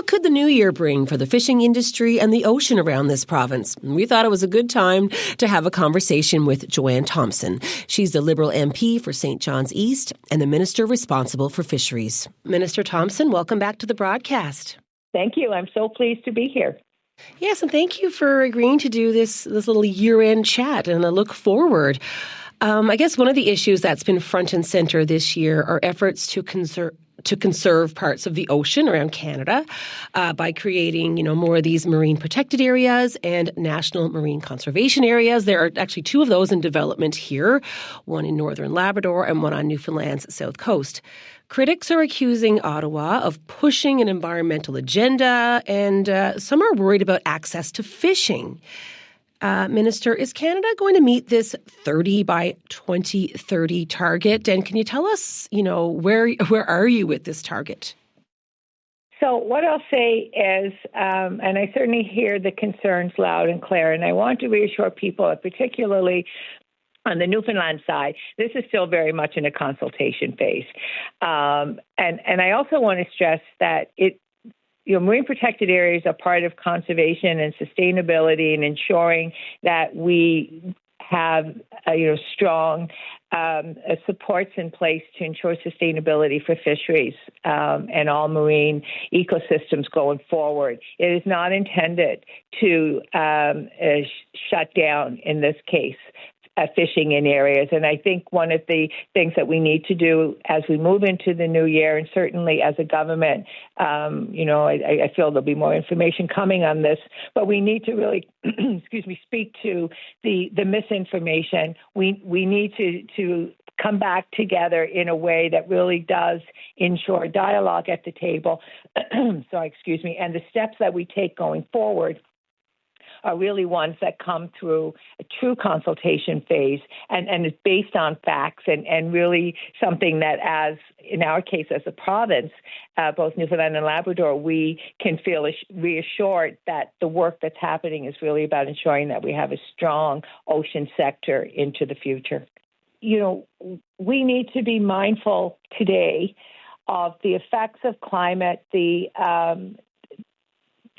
What could the new year bring for the fishing industry and the ocean around this province? We thought it was a good time to have a conversation with Joanne Thompson. She's the Liberal MP for St. John's East and the Minister responsible for fisheries. Minister Thompson, welcome back to the broadcast. Thank you. I'm so pleased to be here. Yes, and thank you for agreeing to do this little year-end chat, and I look forward. I guess one of the issues that's been front and center this year are efforts to conserve parts of the ocean around Canada by creating, more of these marine protected areas and national marine conservation areas. There are actually two of those in development here, one in northern Labrador and one on Newfoundland's south coast. Critics are accusing Ottawa of pushing an environmental agenda, and some are worried about access to fishing. Minister, is Canada going to meet this 30 by 2030 target? And can you tell us, where are you with this target? So what I'll say is, and I certainly hear the concerns loud and clear, and I want to reassure people, particularly on the Newfoundland side, this is still very much in a consultation phase. And I also want to stress that marine protected areas are part of conservation and sustainability and ensuring that we have strong supports in place to ensure sustainability for fisheries and all marine ecosystems going forward. It is not intended to shut down, in this case, fishing in areas. And I think one of the things that we need to do as we move into the new year, and certainly as a government, I feel there'll be more information coming on this, but we need to really, speak to the misinformation. We need to come back together in a way that really does ensure dialogue at the table. And the steps that we take going forward are really ones that come through a true consultation phase and is based on facts and really something that, as in our case as a province, both Newfoundland and Labrador, we can feel reassured that the work that's happening is really about ensuring that we have a strong ocean sector into the future. We need to be mindful today of the effects of climate, the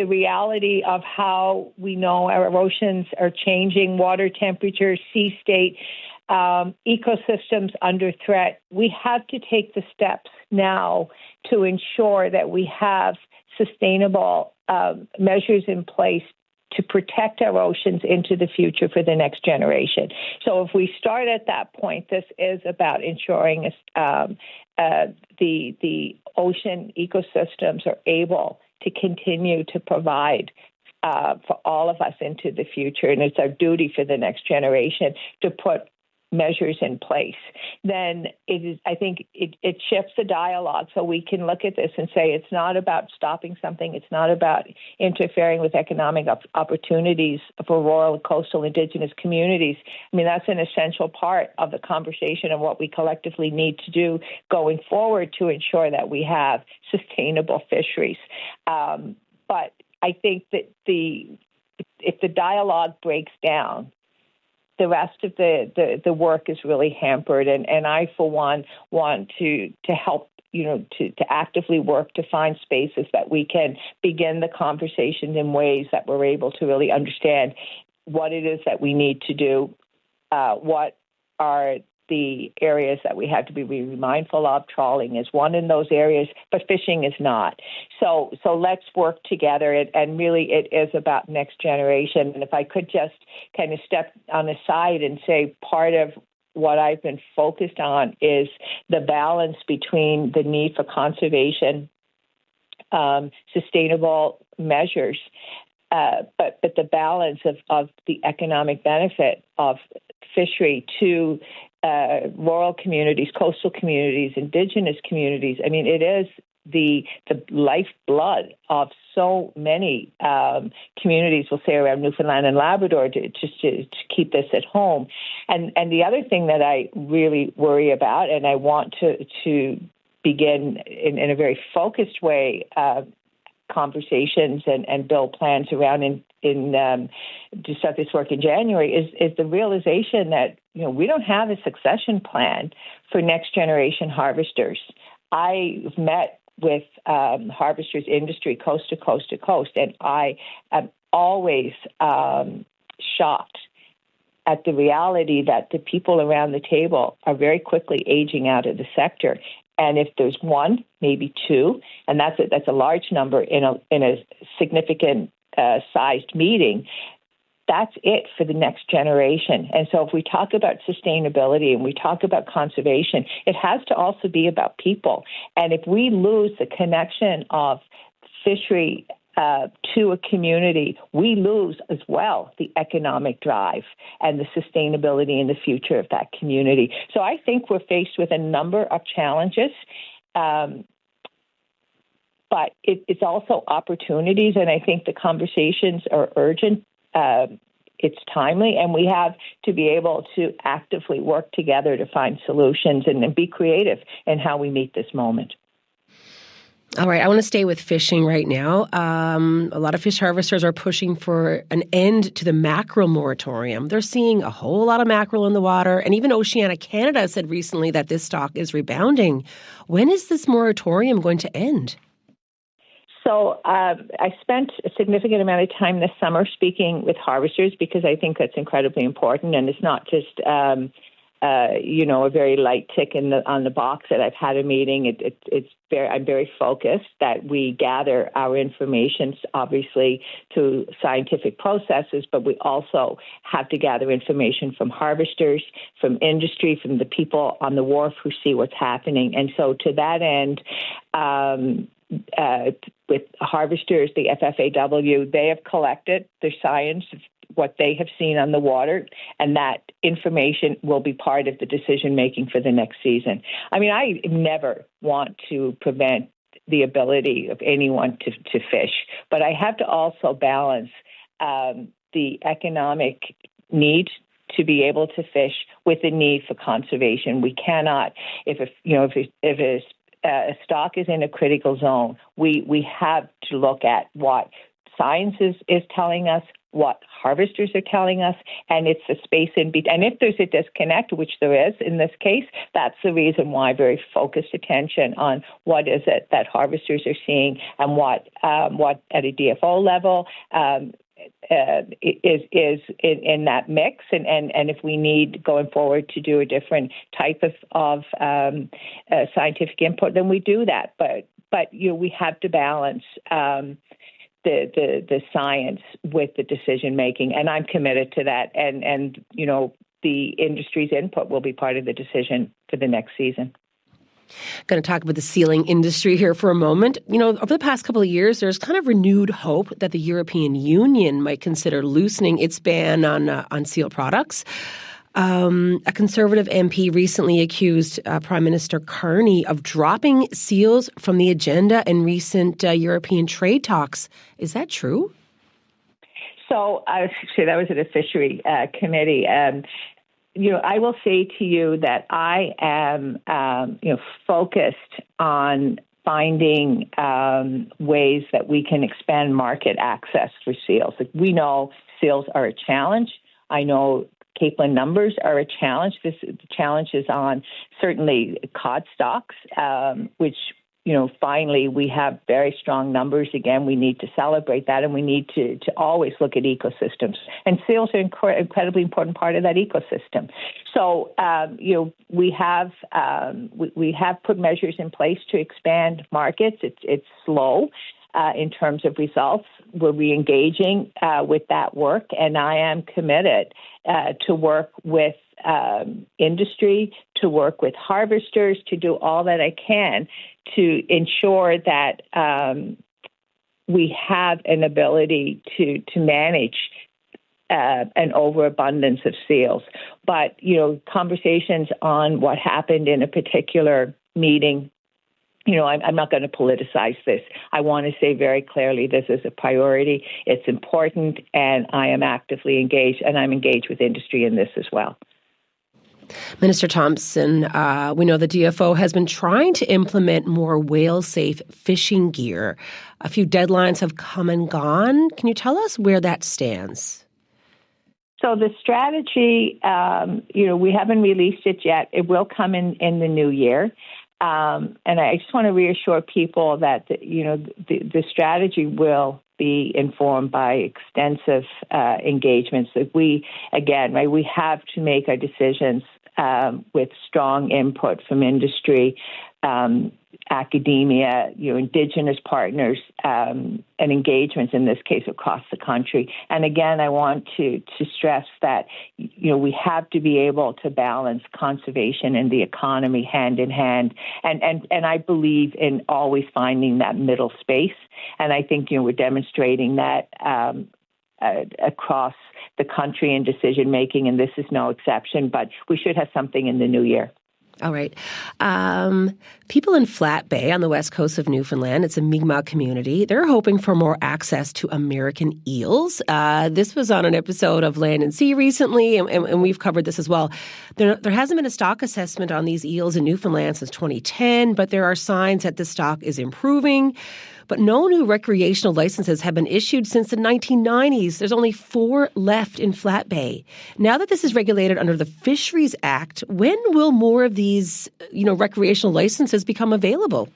reality of how we know our oceans are changing, water temperature, sea state, ecosystems under threat. We have to take the steps now to ensure that we have sustainable measures in place to protect our oceans into the future for the next generation. So if we start at that point, this is about ensuring the ocean ecosystems are able to continue to provide for all of us into the future. And it's our duty for the next generation to put measures in place. Then I think it shifts the dialogue so we can look at this and say it's not about stopping something. It's not about interfering with economic opportunities for rural and coastal Indigenous communities. I mean, that's an essential part of the conversation of what we collectively need to do going forward to ensure that we have sustainable fisheries. But I think that if the dialogue breaks down, the rest of the work is really hampered. And I, for one, want to help, to actively work to find spaces that we can begin the conversations in ways that we're able to really understand what it is that we need to do, what are the areas that we have to be really mindful of. Trawling is one in those areas, but fishing is not. So let's work together. And really, it is about next generation. And if I could just kind of step on the side and say part of what I've been focused on is the balance between the need for conservation, sustainable measures, but the balance of the economic benefit of fishery to rural communities, coastal communities, Indigenous communities. I mean, it is the lifeblood of so many communities, we'll say, around Newfoundland and Labrador, to keep this at home. And the other thing that I really worry about, and I want to begin in a very focused way, conversations and build plans around to start this work in January is the realization that we don't have a succession plan for next generation harvesters. I've met with harvesters industry coast to coast to coast, and I am always shocked at the reality that the people around the table are very quickly aging out of the sector. And if there's one, maybe two, and that's a large number in a significant sized meeting, that's it for the next generation. And so if we talk about sustainability and we talk about conservation, it has to also be about people. And if we lose the connection of fishery to a community, we lose as well the economic drive and the sustainability in the future of that community. So I think we're faced with a number of challenges, but it's also opportunities, and I think the conversations are urgent. It's timely, and we have to be able to actively work together to find solutions and be creative in how we meet this moment. All right, I want to stay with fishing right now. A lot of fish harvesters are pushing for an end to the mackerel moratorium. They're seeing a whole lot of mackerel in the water, and even Oceana Canada said recently that this stock is rebounding. When is this moratorium going to end? So I spent a significant amount of time this summer speaking with harvesters because I think that's incredibly important, and it's not just a very light tick on the box that I've had a meeting. I'm very focused that we gather our information, obviously, through scientific processes, but we also have to gather information from harvesters, from industry, from the people on the wharf who see what's happening. And so to that end, with harvesters, the FFAW, they have collected their science of what they have seen on the water, and that information will be part of the decision-making for the next season. I mean, I never want to prevent the ability of anyone to fish, but I have to also balance the economic need to be able to fish with the need for conservation. We cannot, if a stock is in a critical zone, we have to look at what science is telling us, what harvesters are telling us, and it's the space in between. And if there's a disconnect, which there is in this case, that's the reason why very focused attention on what is it that harvesters are seeing and what at a DFO level is in that mix, and if we need going forward to do a different type of scientific input, then we do that. But we have to balance the science with the decision making, and I'm committed to that. And the industry's input will be part of the decision for the next season. Going to talk about the sealing industry here for a moment. Over the past couple of years, there's kind of renewed hope that the European Union might consider loosening its ban on seal products. A Conservative MP recently accused Prime Minister Carney of dropping seals from the agenda in recent European trade talks. Is that true? So that was at a fishery committee. I will say to you that I am, focused on finding ways that we can expand market access for seals. Like, we know seals are a challenge. I know capelin numbers are a challenge. The challenge is on certainly cod stocks, which, finally we have very strong numbers. Again, we need to celebrate that, and we need to always look at ecosystems. And seals are an incredibly important part of that ecosystem. So, we have put measures in place to expand markets. It's slow. In terms of results, we're re-engaging with that work, and I am committed to work with industry, to work with harvesters, to do all that I can to ensure that we have an ability to manage an overabundance of seals. But, conversations on what happened in a particular meeting, I'm not going to politicize this. I want to say very clearly this is a priority. It's important, and I am actively engaged, and I'm engaged with industry in this as well. Minister Thompson, we know the DFO has been trying to implement more whale-safe fishing gear. A few deadlines have come and gone. Can you tell us where that stands? So the strategy, we haven't released it yet. It will come in the new year. And I just want to reassure people that the strategy will be informed by extensive engagements. That we have to make our decisions with strong input from industry, academia, Indigenous partners, and engagements in this case across the country. And again, I want to stress that we have to be able to balance conservation and the economy hand in hand. And I believe in always finding that middle space. And I think we're demonstrating that across the country in decision making, and this is no exception. But we should have something in the new year. All right. People in Flat Bay on the west coast of Newfoundland, it's a Mi'kmaq community. They're hoping for more access to American eels. This was on an episode of Land and Sea recently, and we've covered this as well. There hasn't been a stock assessment on these eels in Newfoundland since 2010, but there are signs that the stock is improving. But no new recreational licenses have been issued since the 1990s. There's only 4 left in Flat Bay. Now that this is regulated under the Fisheries Act, when will more of these, recreational licenses become available?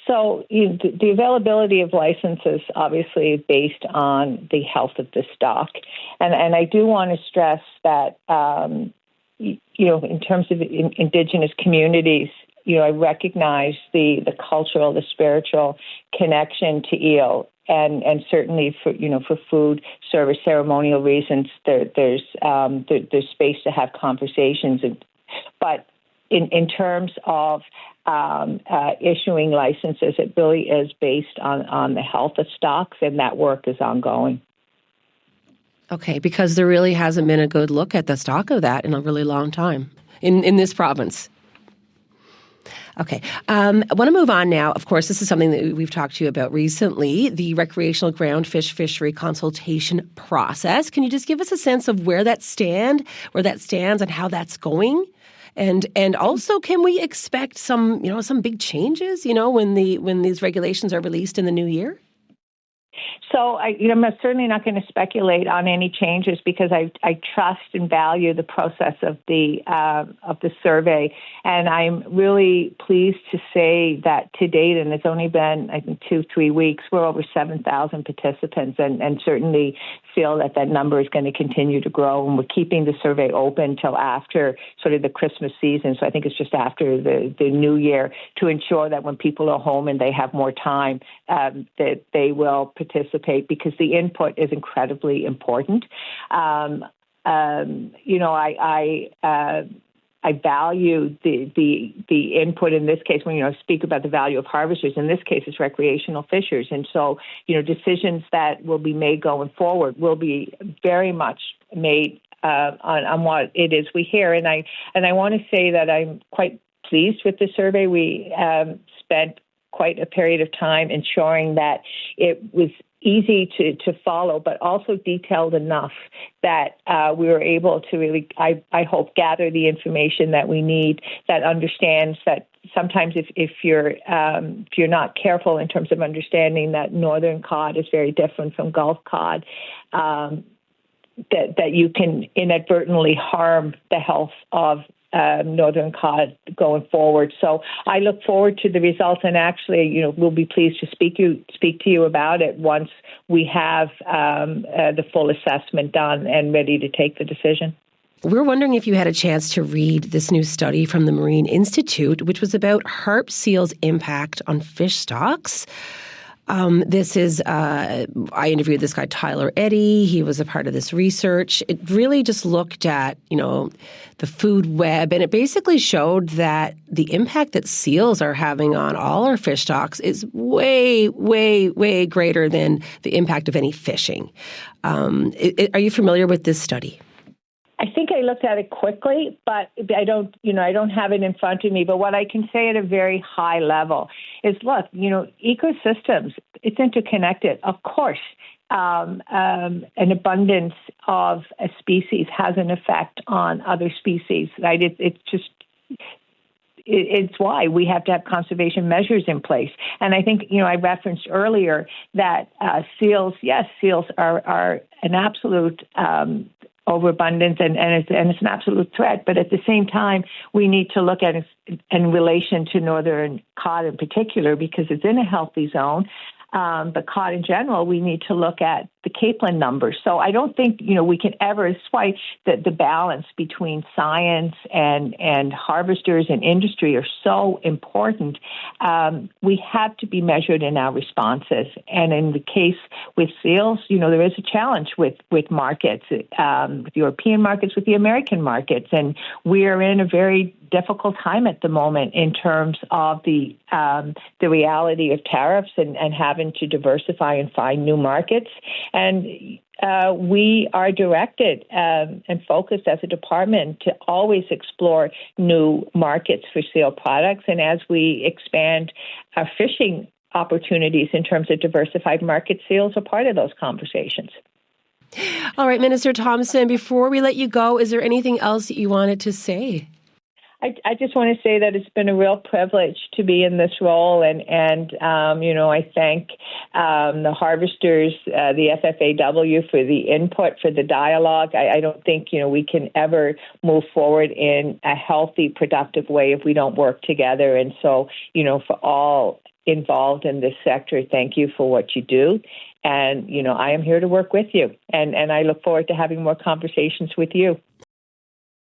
So the availability of licenses obviously is based on the health of the stock. And I do want to stress that, in terms of Indigenous communities, I recognize the cultural, the spiritual connection to eel, and certainly for food service ceremonial reasons, there's space to have conversations. But in terms of issuing licenses, it really is based on the health of stocks, and that work is ongoing. Okay, because there really hasn't been a good look at the stock of that in a really long time in this province. Okay. I want to move on now. Of course, this is something that we've talked to you about recently, the recreational groundfish fishery consultation process. Can you just give us a sense of where that stands and how that's going? And also, can we expect some big changes, when these regulations are released in the new year? So I'm certainly not going to speculate on any changes because I trust and value the process of the survey, and I'm really pleased to say that to date, and it's only been I think 2-3 weeks, we're over 7,000 participants, and certainly feel that number is going to continue to grow. And we're keeping the survey open till after sort of the Christmas season. So I think it's just after the new year to ensure that when people are home and they have more time, that they will participate because the input is incredibly important. I value the input in this case when speak about the value of harvesters. In this case, it's recreational fishers, and so decisions that will be made going forward will be very much made on what it is we hear. And I want to say that I'm quite pleased with the survey. We spent quite a period of time ensuring that it was easy to follow, but also detailed enough that we were able to really, I hope, gather the information that we need, that understands that sometimes if you're not careful in terms of understanding that northern cod is very different from Gulf cod, that you can inadvertently harm the health of northern cod going forward. So I look forward to the results, and actually, we'll be pleased to speak to you about it once we have the full assessment done and ready to take the decision. We're wondering if you had a chance to read this new study from the Marine Institute, which was about harp seals' impact on fish stocks. I interviewed this guy, Tyler Eddy. He was a part of this research. It really just looked at, the food web, and it basically showed that the impact that seals are having on all our fish stocks is way, way, way greater than the impact of any fishing. Are you familiar with this study? I think I looked at it quickly, but I don't have it in front of me. But what I can say at a very high level is, look, ecosystems, it's interconnected. Of course, an abundance of a species has an effect on other species, right? It's why we have to have conservation measures in place. And I think, I referenced earlier that seals are an absolute overabundance, and it's an absolute threat. But at the same time, we need to look at it in relation to northern cod in particular, because it's in a healthy zone. But cod in general, we need to look at the capelin numbers. So I don't think, we can ever, it's why the balance between science and harvesters and industry are so important. We have to be measured in our responses. And in the case with seals, there is a challenge with markets, with European markets, with the American markets. And we are in a very difficult time at the moment in terms of the reality of tariffs and having to diversify and find new markets. And we are directed and focused as a department to always explore new markets for seal products. And as we expand our fishing opportunities in terms of diversified market, seals are part of those conversations. All right, Minister Thompson, before we let you go, is there anything else that you wanted to say? I just want to say that it's been a real privilege to be in this role, and I thank the harvesters, the FFAW for the input, for the dialogue. I don't think, we can ever move forward in a healthy, productive way if we don't work together. And so, for all involved in this sector, thank you for what you do. And, I am here to work with you, and I look forward to having more conversations with you.